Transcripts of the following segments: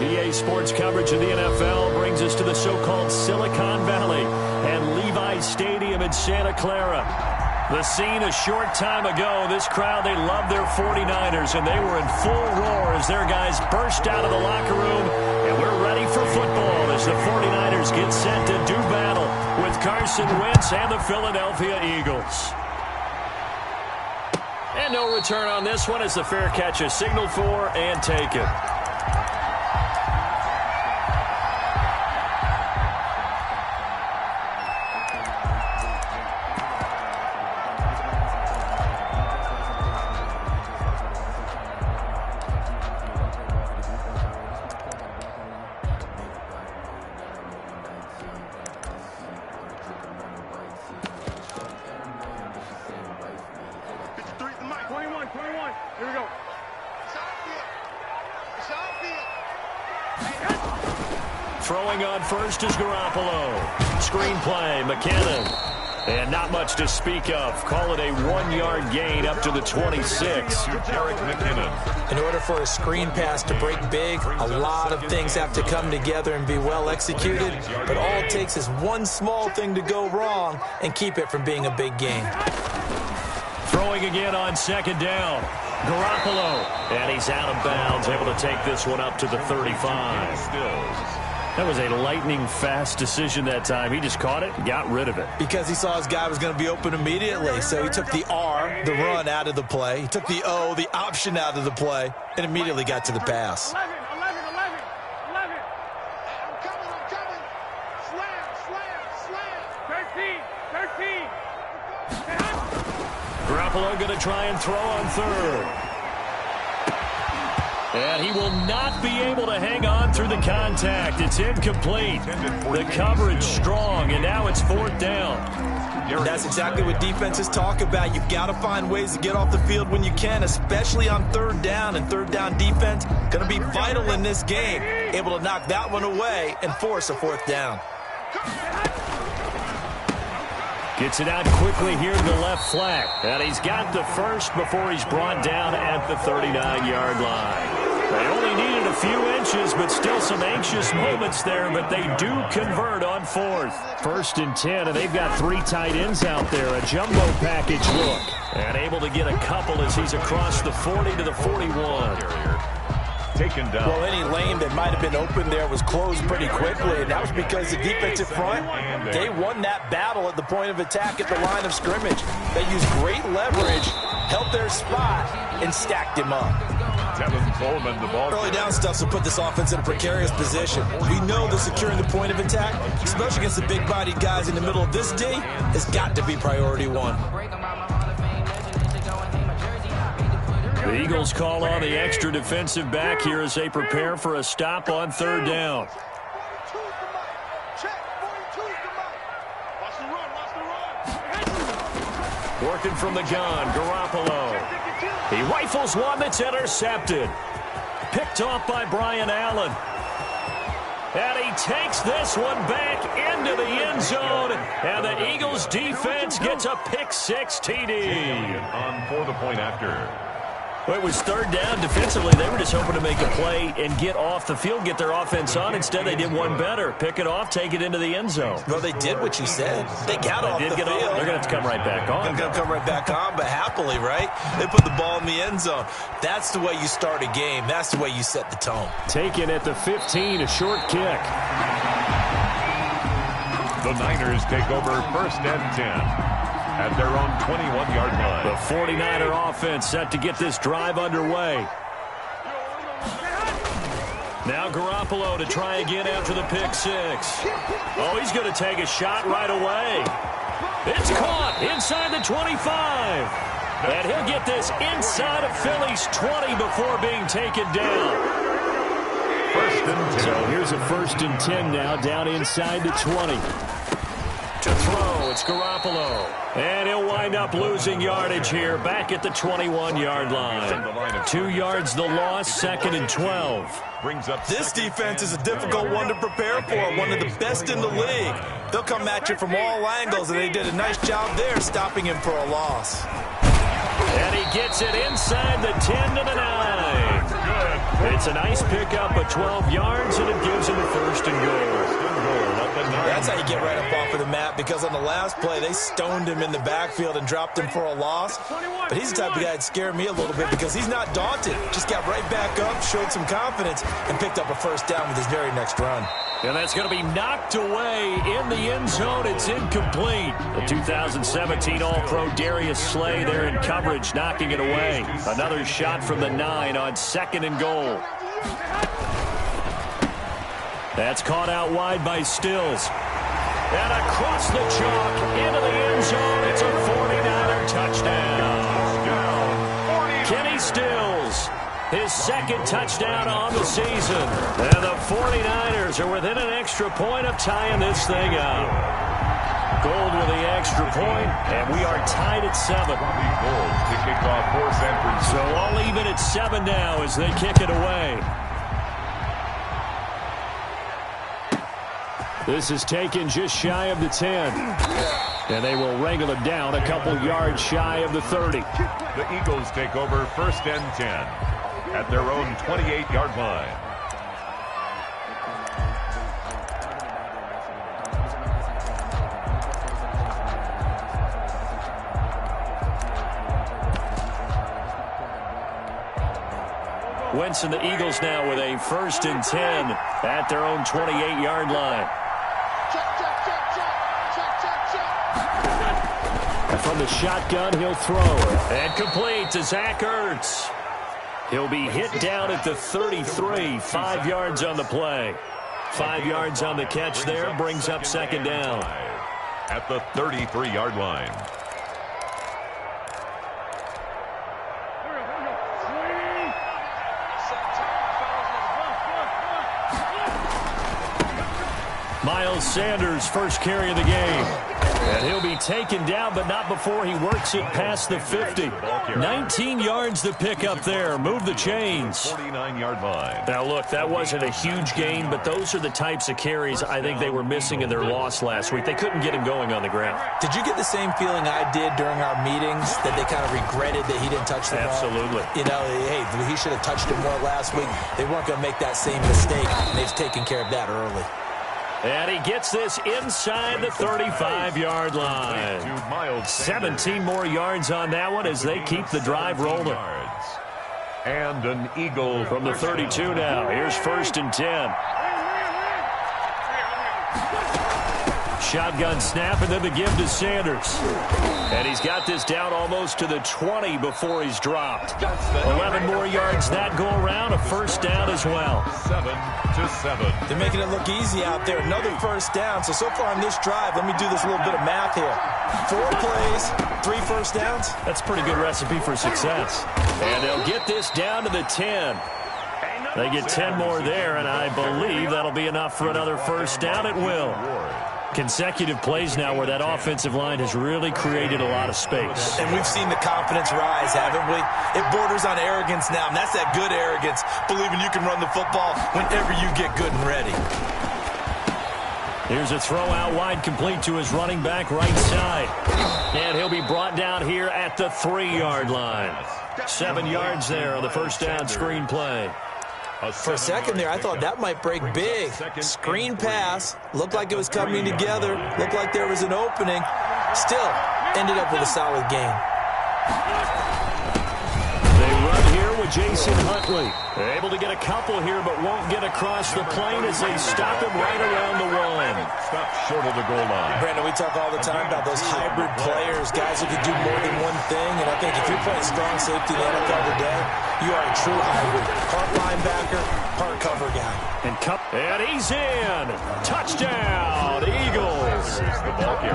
EA Sports coverage of the NFL brings us to the so-called Silicon Valley and Levi's Stadium in Santa Clara. The scene a short time ago, this crowd, they love their 49ers, and they were in full roar as their guys burst out of the locker room, and we're ready for football as the 49ers get set to do battle with Carson Wentz and the Philadelphia Eagles. And no return on this one as the fair catch is signaled for and taken. Throwing on first is Garoppolo. Screenplay, McKinnon. And not much to speak of. Call it a 1-yard gain up to the 26. Eric McKinnon. In order for a screen pass to break big, a lot of things have to come together and be well executed. But all it takes is one small thing to go wrong and keep it from being a big gain. Throwing again on second down. Garoppolo. And he's out of bounds, able to take this one up to the 35. That was a lightning-fast decision that time. He just caught it and got rid of it. Because he saw his guy was going to be open immediately. So he took the R, the run, out of the play. He took the O, the option, out of the play, and immediately got to the pass. 11. I'm coming. Slam. 13. Garoppolo going to try and throw on third. And he will not be able to hang on through the contact. It's incomplete. The coverage strong, and now it's fourth down. That's exactly what defenses talk about. You've got to find ways to get off the field when you can, especially on third down. And third down defense going to be vital in this game. Able to knock that one away and force a fourth down. Gets it out quickly here to the left flat. And he's got the first before he's brought down at the 39-yard line. They only needed a few inches, but still some anxious moments there, but they do convert on fourth. 1st and 10, and they've got 3 tight ends out there, a jumbo package look. And able to get a couple as he's across the 40 to the 41. Taken down. Well, any lane that might have been open there was closed pretty quickly, and that was because the defensive front, they won that battle at the point of attack at the line of scrimmage. They used great leverage, held their spot, and stacked him up. Coleman, the ball. Early down stuff will put this offense in a precarious position. We know that securing the point of attack, especially against the big-bodied guys in the middle of this D, has got to be priority one. The Eagles call on the extra defensive back here as they prepare for a stop on third down. Working from the gun, Garoppolo. He rifles one that's intercepted. Picked off by Brian Allen. And he takes this one back into the end zone. And the Eagles defense gets a pick-6 TD. On for the point after. Well, it was third down. Defensively, they were just hoping to make a play and get off the field, get their offense on. Instead, they did one better. Pick it off, take it into the end zone. Well, they did what you said. They got off the field. They're going to have to come right back on. They're going to come right back on, but happily, right? They put the ball in the end zone. That's the way you start a game. That's the way you set the tone. Taken at the 15, a short kick. The Niners take over 1st and 10. At their own 21-yard line. The 49er offense set to get this drive underway. Now Garoppolo to try again after the pick-6. Oh, he's going to take a shot right away. It's caught inside the 25. And he'll get this inside of Philly's 20 before being taken down. 1st and 10. So here's a 1st and 10 now, down inside the 20. To throw, it's Garoppolo. And he'll wind up losing yardage here, back at the 21-yard line. 2 yards the loss, 2nd and 12. Brings up this defense is a difficult one to prepare for, one of the best in the league. They'll come at you from all angles, and they did a nice job there stopping him for a loss. And he gets it inside the 10 to the 9. Good. It's a nice pickup of 12 yards, and it gives him a first and goal. That's how you get right up off of the mat, because on the last play, they stoned him in the backfield and dropped him for a loss. But he's the type of guy that scared me a little bit because he's not daunted. Just got right back up, showed some confidence, and picked up a first down with his very next run. And that's going to be knocked away in the end zone. It's incomplete. The 2017 All-Pro Darius Slay there in coverage, knocking it away. Another shot from the 9 on 2nd and goal. That's caught out wide by Stills. And across the chalk into the end zone. It's a 49er touchdown. Kenny Stills, his 2nd touchdown on the season. And the 49ers are within an extra point of tying this thing up. Gold with the extra point, and we are tied at 7. Gold to kick off for San Francisco. So all even at 7 now as they kick it away. This is taken just shy of the 10. And they will wrangle it down a couple yards shy of the 30. The Eagles take over 1st and 10 at their own 28-yard line. Wentz and the Eagles now with a 1st and 10 at their own 28-yard line. From the shotgun, he'll throw. And complete to Zach Ertz. He'll be hit down at the 33. 5 yards on the play. 5 yards on the catch there. Brings up 2nd down. At the 33-yard line. Miles Sanders, first carry of the game. And he'll be taken down, but not before he works it past the 50. 19 yards to pick up there. Move the chains. 49-yard line. Now, look, that wasn't a huge gain, but those are the types of carries I think they were missing in their loss last week. They couldn't get him going on the ground. Did you get the same feeling I did during our meetings, that they kind of regretted that he didn't touch the ball? Absolutely. You know, hey, he should have touched it more last week. They weren't going to make that same mistake, and they've taken care of that early. And he gets this inside the 35-yard line. 17 more yards on that one as they keep the drive rolling. And an Eagle from the 32 now. Here's 1st and 10. Shotgun snap, and then the give to Sanders. And he's got this down almost to the 20 before he's dropped. 11 more yards that go around, a first down as well. 7-7. They're making it look easy out there. Another first down. So far on this drive, let me do this little bit of math here. 4 plays, 3 first downs. That's a pretty good recipe for success. And they'll get this down to the 10. They get 10 more there, and I believe that'll be enough for another first down. It will. Consecutive plays now where that offensive line has really created a lot of space. And we've seen the confidence rise, haven't we? It borders on arrogance now, and that's that good arrogance, believing you can run the football whenever you get good and ready. Here's a throw out wide, complete to his running back right side. And he'll be brought down here at the 3-yard line. 7 yards there on the first down screen play. For a second there, I thought that might break big. Screen pass. Looked like it was coming together. Looked like there was an opening. Still, ended up with a solid game. They run here with Jason Huntley. They're able to get a couple here, but won't get across the plane as they stop him right around the 1. Stop short of the goal line. Brandon, we talk all the time about those hybrid players, guys who can do more than one thing. And I think if you're playing strong safety in the NFL today, you are a true hybrid. Part linebacker, part cover guy. And he's in. Touchdown, Eagles.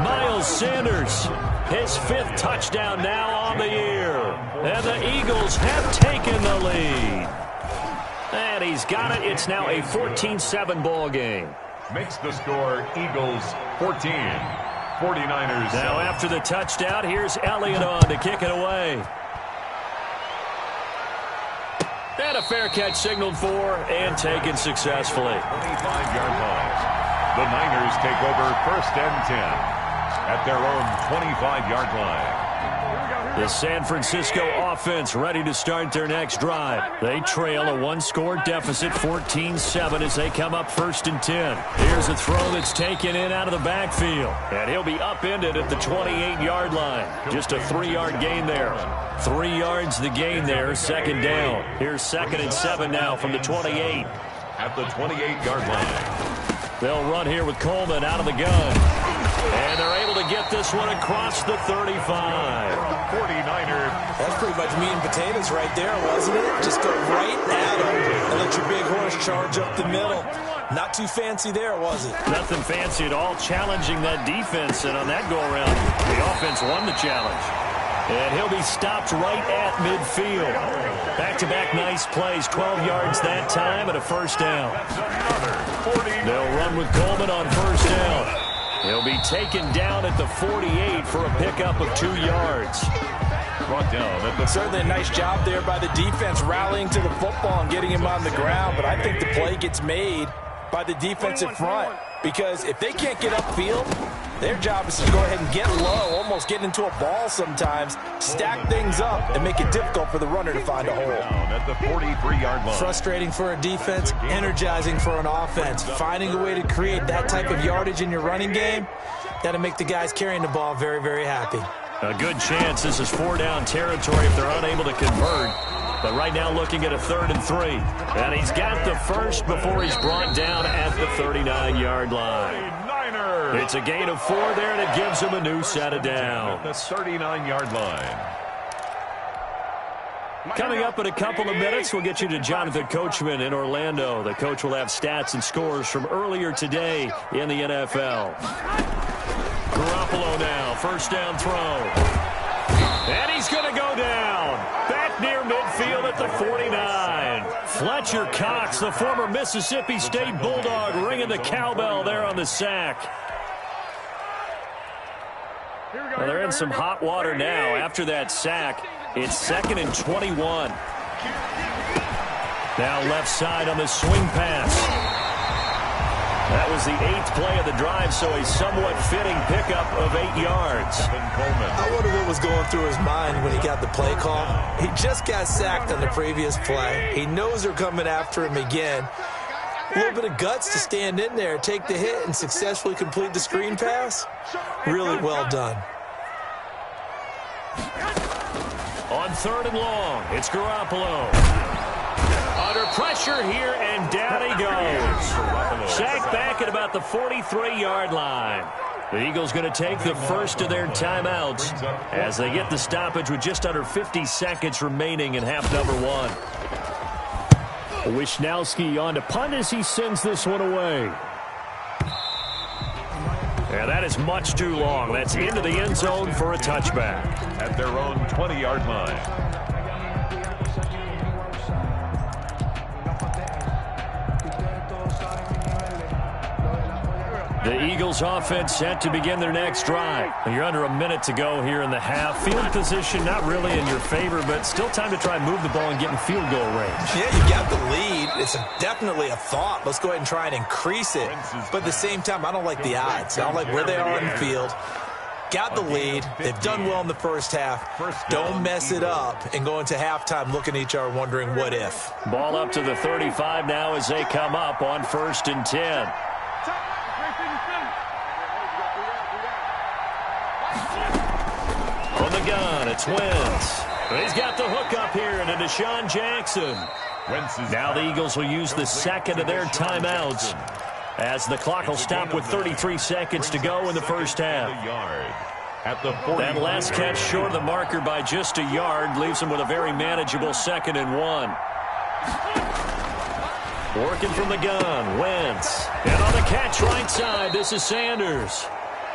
Miles Sanders, his 5th touchdown now on the year. And the Eagles have taken the lead. And he's got it. It's now a 14-7 ball game. Makes the score Eagles 14. 49ers. Now after the touchdown, here's Elliott on to kick it away. And a fair catch signaled for and taken successfully. 25-yard line. The Niners take over 1st and 10 at their own 25-yard line. The San Francisco offense ready to start their next drive. They trail a one-score deficit, 14-7, as they come up 1st and 10. Here's a throw that's taken in out of the backfield. And he'll be upended at the 28-yard line. Just a 3-yard gain there. 3 yards the gain there, 2nd down. Here's 2nd and 7 now from the 28. At the 28-yard line. They'll run here with Coleman out of the gun. And they're able to get this one across the 35. 49er. That's pretty much meat and potatoes right there, wasn't it? Just go right at them and let your big horse charge up the middle. Not too fancy there, was it? Nothing fancy at all, challenging that defense. And on that go-around, the offense won the challenge. And he'll be stopped right at midfield. Back-to-back nice plays, 12 yards that time and a 1st down. They'll run with Coleman on 1st down. He'll be taken down at the 48 for a pickup of 2 yards. Brought down. Certainly a nice job there by the defense rallying to the football and getting him on the ground. But I think the play gets made by the defensive front. Because if they can't get upfield, their job is to go ahead and get low, almost get into a ball sometimes, stack things up, and make it difficult for the runner to find a hole. At the 43-yard line. Frustrating for a defense, energizing for an offense. Finding a way to create that type of yardage in your running game, that'll make the guys carrying the ball very, very happy. A good chance this is 4-down territory if they're unable to convert. But right now looking at a 3rd and 3. And he's got the first before he's brought down at the 39-yard line. It's a gain of 4 there, and it gives him a new set of downs. The 39-yard line. Coming up in a couple of minutes, we'll get you to Jonathan Coachman in Orlando. The coach will have stats and scores from earlier today in the NFL. Garoppolo now, 1st down throw. And he's going to go down. Back near midfield at the 49. Fletcher Cox, the former Mississippi State Bulldog, ringing the cowbell there on the sack. Well, they're in some hot water now. After that sack, it's 2nd and 21. Now left side on the swing pass. That was the 8th play of the drive, so a somewhat fitting pickup of 8 yards. I wonder what was going through his mind when he got the play call. He just got sacked on the previous play. He knows they're coming after him again. A little bit of guts to stand in there, take the hit, and successfully complete the screen pass. Really well done. On 3rd and long, it's Garoppolo. Under pressure here, and down he goes. Sacked back at about the 43-yard line. The Eagles going to take the first of their timeouts as they get the stoppage with just under 50 seconds remaining in half number 1. Wisnowski on to punt as he sends this one away. And that is much too long. That's into the end zone for a touchback. At their own 20-yard line. The Eagles offense set to begin their next drive. You're under a minute to go here in the half. Field position not really in your favor, but still time to try and move the ball and get in field goal range. Yeah, you got the lead. It's definitely a thought. Let's go ahead and try and increase it. But at the same time, I don't like the odds. I don't like where they are on the field. Got the lead. They've done well in the first half. Don't mess it up and go into halftime looking at each other wondering what if. Ball up to the 35 now as they come up on 1st and 10. On the gun, it's Wentz. He's got the hook up here into Deshaun Jackson. Now the Eagles will use the 2nd of their timeouts as the clock will stop with 33 seconds to go in the first half. That last catch short of the marker by just a yard leaves them with a very manageable 2nd and 1. Working from the gun, Wentz. And on the catch right side, this is Sanders.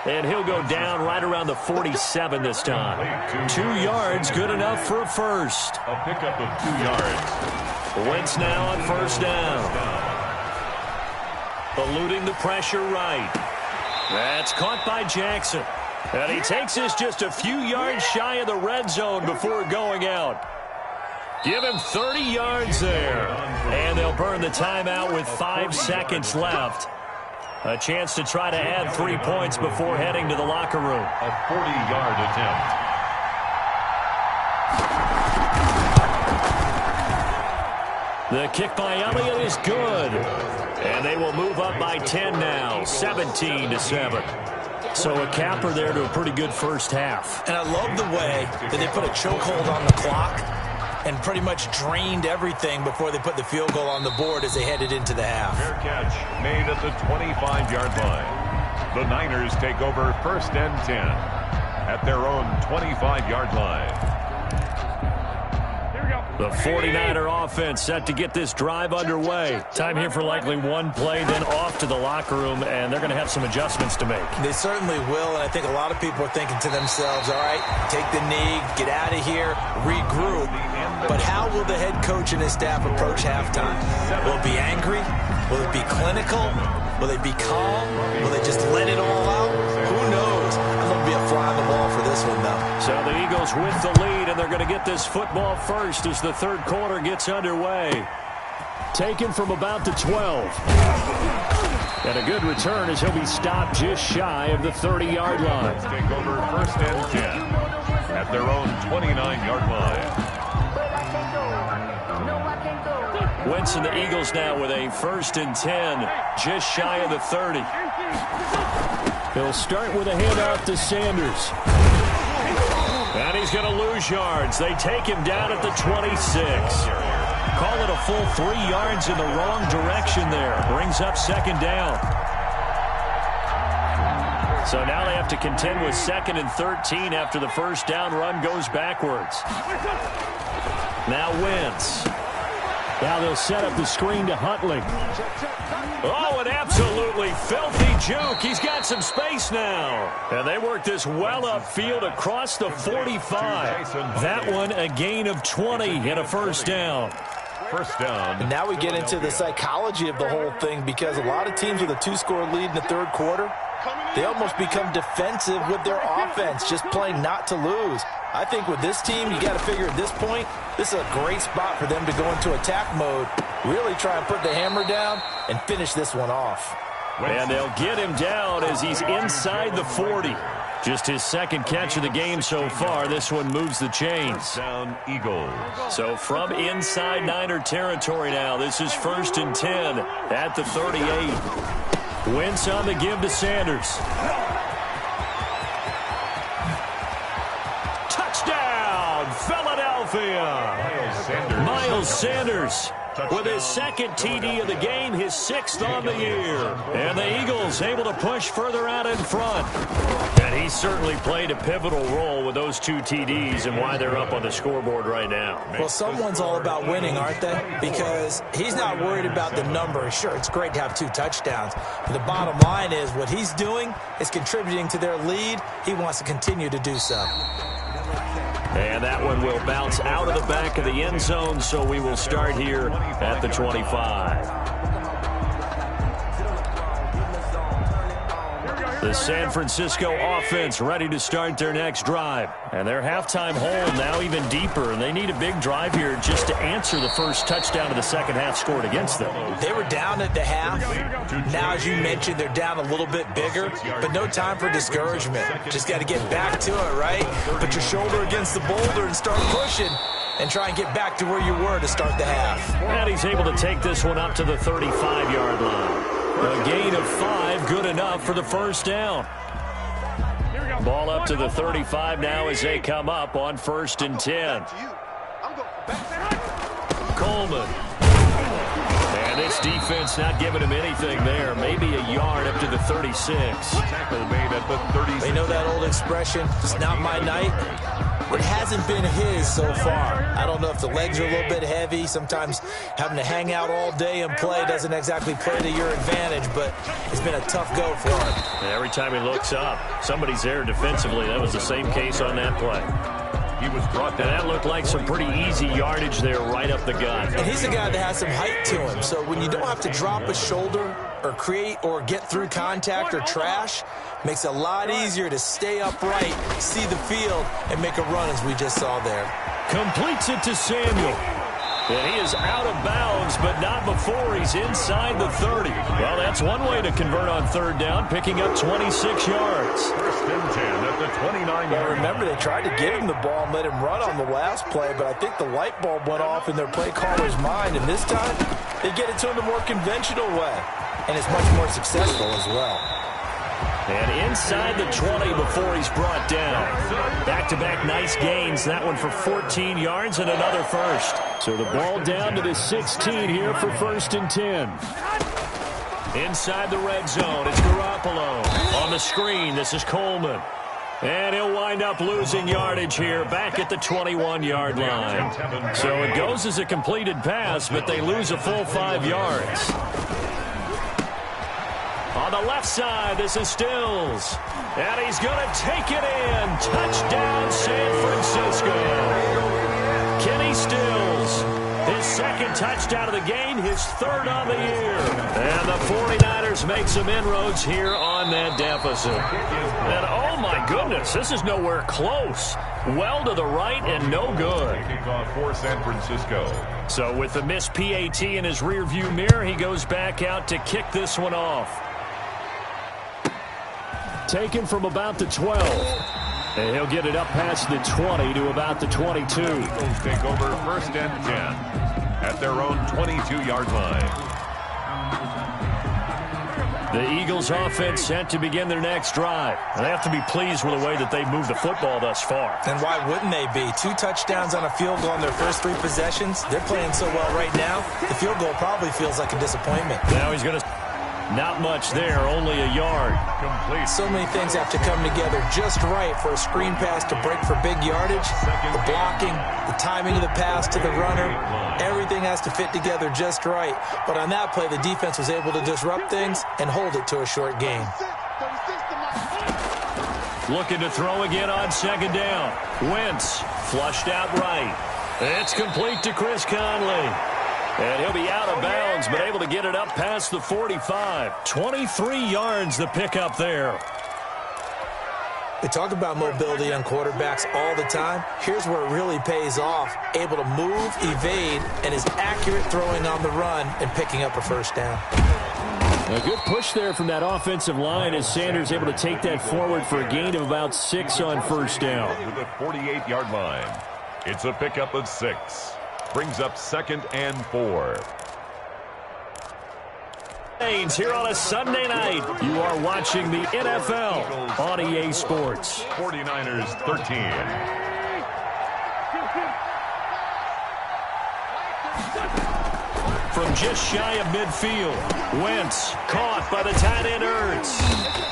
And he'll go down right around the 47 this time. 2 yards, good enough for a first. A pickup of 2 yards. Wentz now on 1st down. Eluding the pressure right. That's caught by Jackson. And he takes this just a few yards shy of the red zone before going out. Give him 30 yards there. And they'll burn the timeout with 5 seconds left. A chance to try to add 3 points before heading to the locker room. A 40-yard attempt. The kick by Elliott is good. And they will move up by 10 now, 17-7. So a capper there to a pretty good first half. And I love the way that they put a chokehold on the clock and pretty much drained everything before they put the field goal on the board as they headed into the half. Fair catch made at the 25-yard line. The Niners take over 1st and 10 at their own 25-yard line. The 49er offense set to get this drive underway. Time here for likely one play, then off to the locker room, and they're going to have some adjustments to make. They certainly will, and I think a lot of people are thinking to themselves, all right, take the knee, get out of here, regroup. But how will the head coach and his staff approach halftime? Will it be angry? Will it be clinical? Will they be calm? Will they just let it all out? Who knows? I'm going to be a fly on the wall for this one, though. So the Eagles with the lead, and they're going to get this football first as the third quarter gets underway. Taken from about the 12. And a good return as he'll be stopped just shy of the 30-yard line. Let's take over 1st and 10 at their own 29-yard line. Wentz and the Eagles now with a 1st and 10, just shy of the 30. He'll start with a handoff to Sanders. And he's going to lose yards. They take him down at the 26. Call it a full 3 yards in the wrong direction there. Brings up 2nd down. So now they have to contend with 2nd and 13 after the first down run goes backwards. Now Wentz. Now they'll set up the screen to Huntley. Oh, an absolutely filthy juke. He's got some space now. And they work this well upfield across the 45. That one a gain of 20 and a first down. First down. And now we get into the psychology of the whole thing, because a lot of teams with a 2-score lead in the third quarter, they almost become defensive with their offense, just playing not to lose. I think with this team, you got to figure at this point, this is a great spot for them to go into attack mode, really try and put the hammer down and finish this one off. And they'll get him down as he's inside the 40. Just his 2nd catch of the game so far. This one moves the chains. Down Eagles. So from inside Niner territory now, this is 1st and 10 at the 38. Wentz on the give to Sanders. Touchdown, Philadelphia. Miles Sanders with his 2nd TD of the game, his 6th on the year. And the Eagles able to push further out in front. And he certainly played a pivotal role with those 2 TDs and why they're up on the scoreboard right now. Well, someone's all about winning, aren't they? Because he's not worried about the number. Sure, it's great to have 2 touchdowns. But the bottom line is what he's doing is contributing to their lead. He wants to continue to do so. And that one will bounce out of the back of the end zone, so we will start here at the 25. The San Francisco offense ready to start their next drive. And their halftime hole now even deeper, and they need a big drive here just to answer the first touchdown of the second half scored against them. They were down at the half. Now, as you mentioned, they're down a little bit bigger, but no time for discouragement. Just got to get back to it, right? Put your shoulder against the boulder and start pushing and try and get back to where you were to start the half. And he's able to take this one up to the 35-yard line. A gain of 5, good enough for the first down. Ball up to the 35 now as they come up on 1st and 10. Coleman. And this defense not giving him anything there. Maybe a yard up to the 36. Tackle made at the 36. They know that old expression, it's not my night. It hasn't been his so far. I don't know if the legs are a little bit heavy. Sometimes having to hang out all day and play doesn't exactly play to your advantage, but it's been a tough go for him. And every time he looks up, somebody's there defensively. That was the same case on that play. He was brought down. And that looked like some pretty easy yardage there right up the gut. And he's a guy that has some height to him, so when you don't have to drop a shoulder or create or get through contact or trash, makes it a lot easier to stay upright, see the field, and make a run as we just saw there. Completes it to Samuel. And he is out of bounds, but not before he's inside the 30. Well, that's one way to convert on third down, picking up 26 yards. First and 10 at the 29. Well, remember, they tried to give him the ball and let him run on the last play, but I think the light bulb went off in their play caller's mind, and this time they get it to him the more conventional way, and it's much more successful as well. And inside the 20 before he's brought down. Back-to-back nice gains. That one for 14 yards and another first. So the ball down to the 16 here for first and 10. Inside the red zone, it's Garoppolo. On the screen, this is Coleman. And he'll wind up losing yardage here back at the 21-yard line. So it goes as a completed pass, but they lose a full 5 yards. On the left side, this is Stills. And he's going to take it in. Touchdown, San Francisco. Kenny Stills, his second touchdown of the game, his third on the year. And the 49ers make some inroads here on that deficit. And oh my goodness, this is nowhere close. Well to the right and no good. Kickoff for San Francisco. So with the missed PAT in his rearview mirror, he goes back out to kick this one off. Taken from about the 12. And he'll get it up past the 20 to about the 22. Eagles take over first and 10 at their own 22-yard line. The Eagles offense set to begin their next drive. And they have to be pleased with the way that they've moved the football thus far. And why wouldn't they be? 2 touchdowns on a field goal in their first 3 possessions. They're playing so well right now, the field goal probably feels like a disappointment. Now he's going to... Not much there, only a yard. Complete. So many things have to come together just right for a screen pass to break for big yardage. The blocking, the timing of the pass to the runner, everything has to fit together just right. But on that play, the defense was able to disrupt things and hold it to a short gain. Looking to throw again on second down. Wentz flushed out right. It's complete to Chris Conley. And he'll be out of bounds, but able to get it up past the 45. 23 yards the pickup there. They talk about mobility on quarterbacks all the time. Here's where it really pays off. Able to move, evade, and is accurate throwing on the run and picking up a first down. A good push there from that offensive line as Sanders able to take that forward for a gain of about 6 on first down. To the 48-yard line. It's a pickup of 6. Brings up second and 4. Here on a Sunday night, you are watching the NFL on EA Sports. 49ers 13. From just shy of midfield, Wentz caught by the tight end Ertz.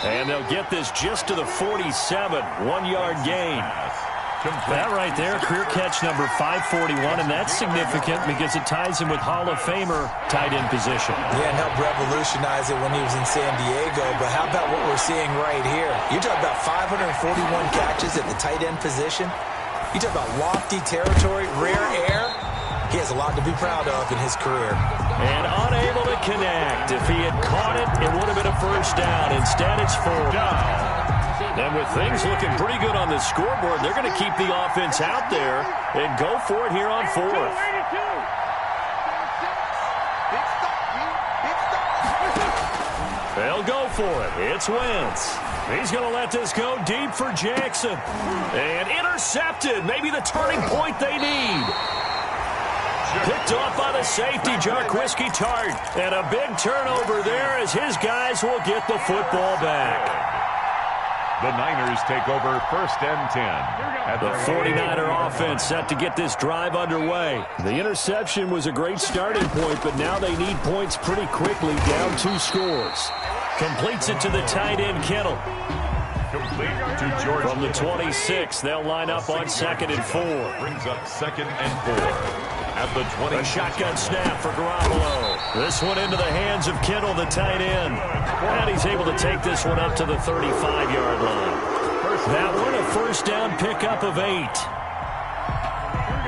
And they'll get this just to the 47, 1-yard gain. That right there, career catch number 541, and that's significant because it ties him with Hall of Famer tight end position. Yeah, and helped revolutionize it when he was in San Diego, but how about what we're seeing right here? You're talking about 541 catches at the tight end position. You talk about lofty territory, rare air. He has a lot to be proud of in his career. And unable to connect. If he had caught it, it would have been a first down. Instead, it's 4 down. And with things looking pretty good on the scoreboard, they're going to keep the offense out there and go for it here on 4th. They'll go for it. It's Wentz. He's going to let this go deep for Jackson. And intercepted. Maybe the turning point they need. Picked off by the safety, Jarquiski Tart. And a big turnover there as his guys will get the football back. The Niners take over first and 10. The 49er offense set to get this drive underway. The interception was a great starting point, but now they need points pretty quickly, down 2 scores. Completes it to the tight end, Kittle. Complete to George. From the 26, they'll line up on second and 4. Brings up second and 4. At the 20. A shotgun snap for Garoppolo. This one into the hands of Kittle, the tight end. And he's able to take this one up to the 35-yard line. That one a first down pickup of 8.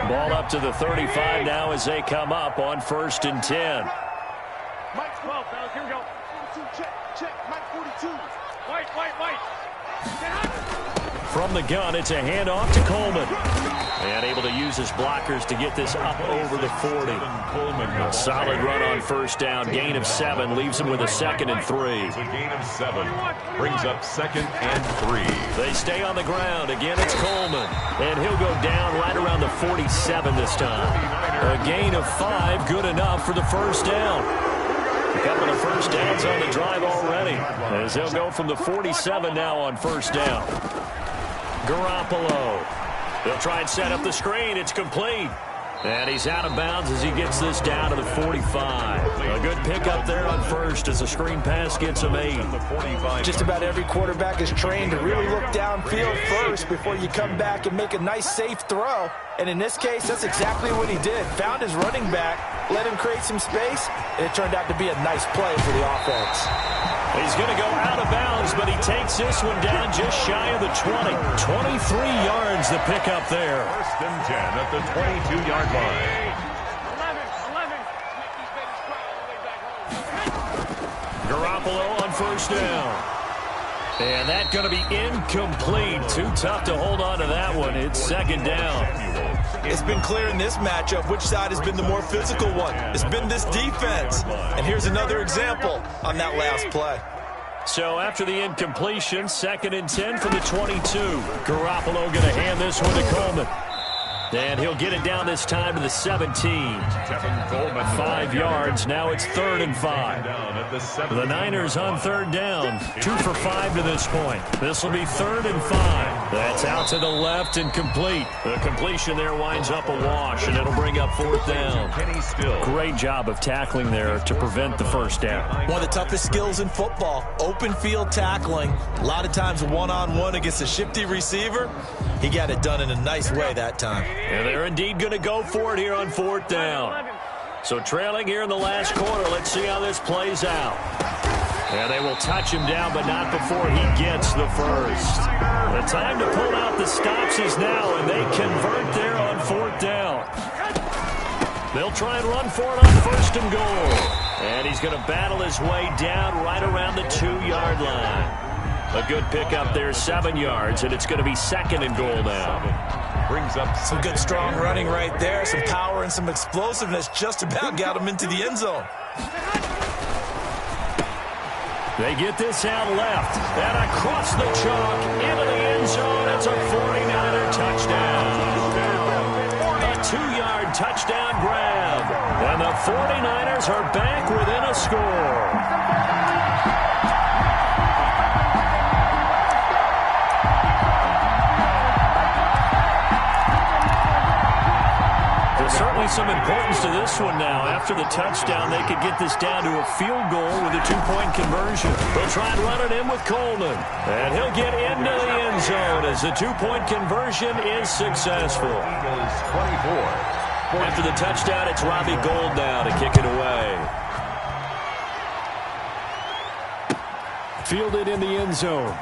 Ball up to the 35 now as they come up on first and 10. Mike 12, fellas, here we go. 42, check, check, Mike 42. White. From the gun, it's a handoff to Coleman. And able to use his blockers to get this up over the 40. A solid run on first down. Gain of 7 leaves him with a 2nd and 3. A gain of 7 brings up 2nd and 3. They stay on the ground. Again, it's Coleman. And he'll go down right around the 47 this time. A gain of 5, good enough for the first down. A couple of first downs on the drive already, as they'll go from the 47 now on first down. Garoppolo. They'll try and set up the screen. It's complete. And he's out of bounds as he gets this down to the 45. A good pickup there on first as the screen pass gets him 8. Just about every quarterback is trained to really look downfield first before you come back and make a nice, safe throw. And in this case, that's exactly what he did. Found his running back, let him create some space, and it turned out to be a nice play for the offense. He's going to go out of bounds, but he takes this one down just shy of the 20. 23 yards the pickup there. First and 10 at the 22-yard line. 11. Garoppolo on first down. And that's going to be incomplete. Too tough to hold on to that one. It's 2nd down. It's been clear in this matchup which side has been the more physical one. It's been this defense. And here's another example on that last play. So after the incompletion, 2nd and 10 from the 22. Garoppolo going to hand this one to Coleman. And he'll get it down this time to the 17. 5 yards. Now it's 3rd and 5. The Niners on 3rd down. 2 for 5 to this point. This will be 3rd and 5. That's out to the left and complete. The completion there winds up a wash, and it'll bring up 4th down. Great job of tackling there to prevent the first down. One of the toughest skills in football, open field tackling. A lot of times one-on-one against a shifty receiver. He got it done in a nice way that time. And they're indeed going to go for it here on 4th down. So trailing here in the last quarter. Let's see how this plays out. And they will touch him down, but not before he gets the first. The time to pull out the stops is now, and they convert there on 4th down. They'll try and run for it on 1st and goal. And he's going to battle his way down right around the 2-yard line. A good pickup there, 7 yards, and it's going to be 2nd and goal now. Brings up some good strong running right there, some power and some explosiveness. Just about got him into the end zone. They get this out left, and across the chalk into the end zone. It's a 49er touchdown. A 2-yard touchdown grab, and the 49ers are back within a score. Certainly some importance to this one now. After the touchdown, they could get this down to a field goal with a 2-point conversion. They'll try and run it in with Coleman. And he'll get into the end zone as the 2-point conversion is successful. After the touchdown, it's Robbie Gould now to kick it away. Fielded in the end zone.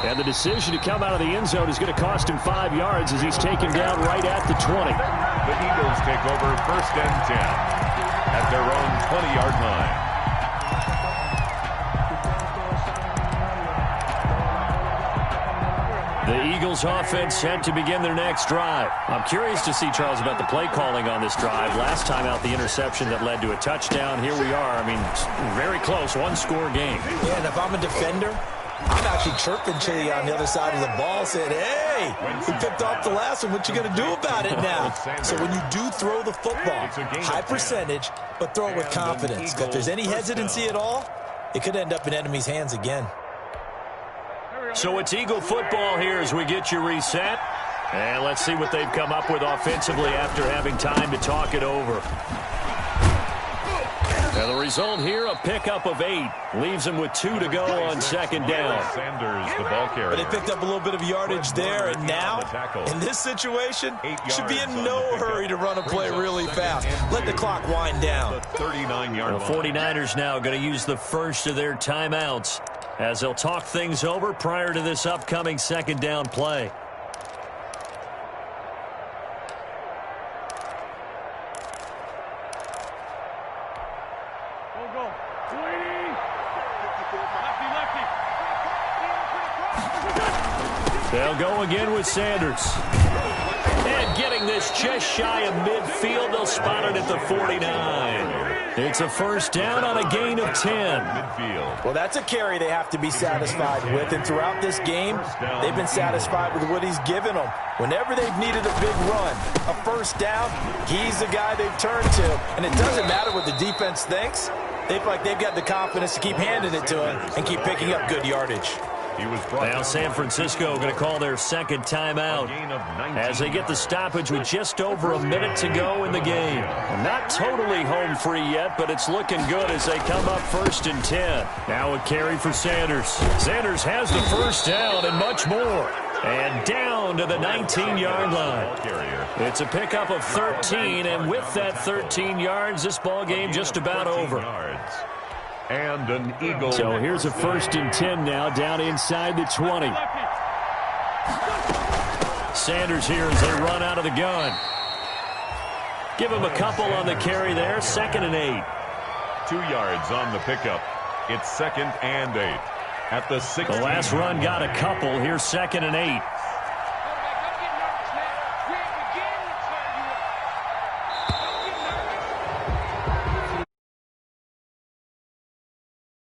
And the decision to come out of the end zone is going to cost him 5 yards as he's taken down right at the 20. The Eagles take over 1st and 10 at their own 20-yard line. The Eagles offense set to begin their next drive. I'm curious to see, Charles, about the play calling on this drive. Last time out, the interception that led to a touchdown. Here we are. I mean, very close, 1-score game. Yeah, and if I'm a defender, I'm actually chirping to you on the other side of the ball, saying, hey, we picked off the last one. What you going to do about it now? So when you do throw the football, high percentage, but throw it with confidence. If there's any hesitancy at all, it could end up in enemy's hands again. So it's Eagle football here as we get you reset. And let's see what they've come up with offensively after having time to talk it over. And the result here, a pickup of 8. Leaves him with 2 to go on 2nd down. Sanders, the ball carrier. But they picked up a little bit of yardage there, and now, in this situation, should be in no hurry to run a play really fast. Let the clock wind down. The 39-yard line. The 49ers now going to use the first of their timeouts as they'll talk things over prior to this upcoming 2nd down play. Lefty, lefty. They'll go again with Sanders. And getting this just shy of midfield, they'll spot it at the 49. It's a first down on a gain of 10. Well, that's a carry they have to be satisfied with, and throughout this game, they've been satisfied with what he's given them. Whenever they've needed a big run, a first down, he's the guy they've turned to. And it doesn't matter what the defense thinks. They feel like they've got the confidence to keep handing it to him and keep picking up good yardage. Now San Francisco going to call their second timeout as they get the stoppage with just over a minute to go in the game. Not totally home free yet, but it's looking good as they come up 1st and 10. Now a carry for Sanders. Sanders has the first down and much more. And down to the 19-yard line. It's a pickup of 13, and with that 13 yards, this ball game just about over. And an eagle. So here's a 1st and 10 now, down inside the 20. Sanders here as they run out of the gun. Give him a couple on the carry there, 2nd and 8. 2 yards on the pickup. It's 2nd and 8. At the 16. The last run got a couple. Here's 2nd and 8.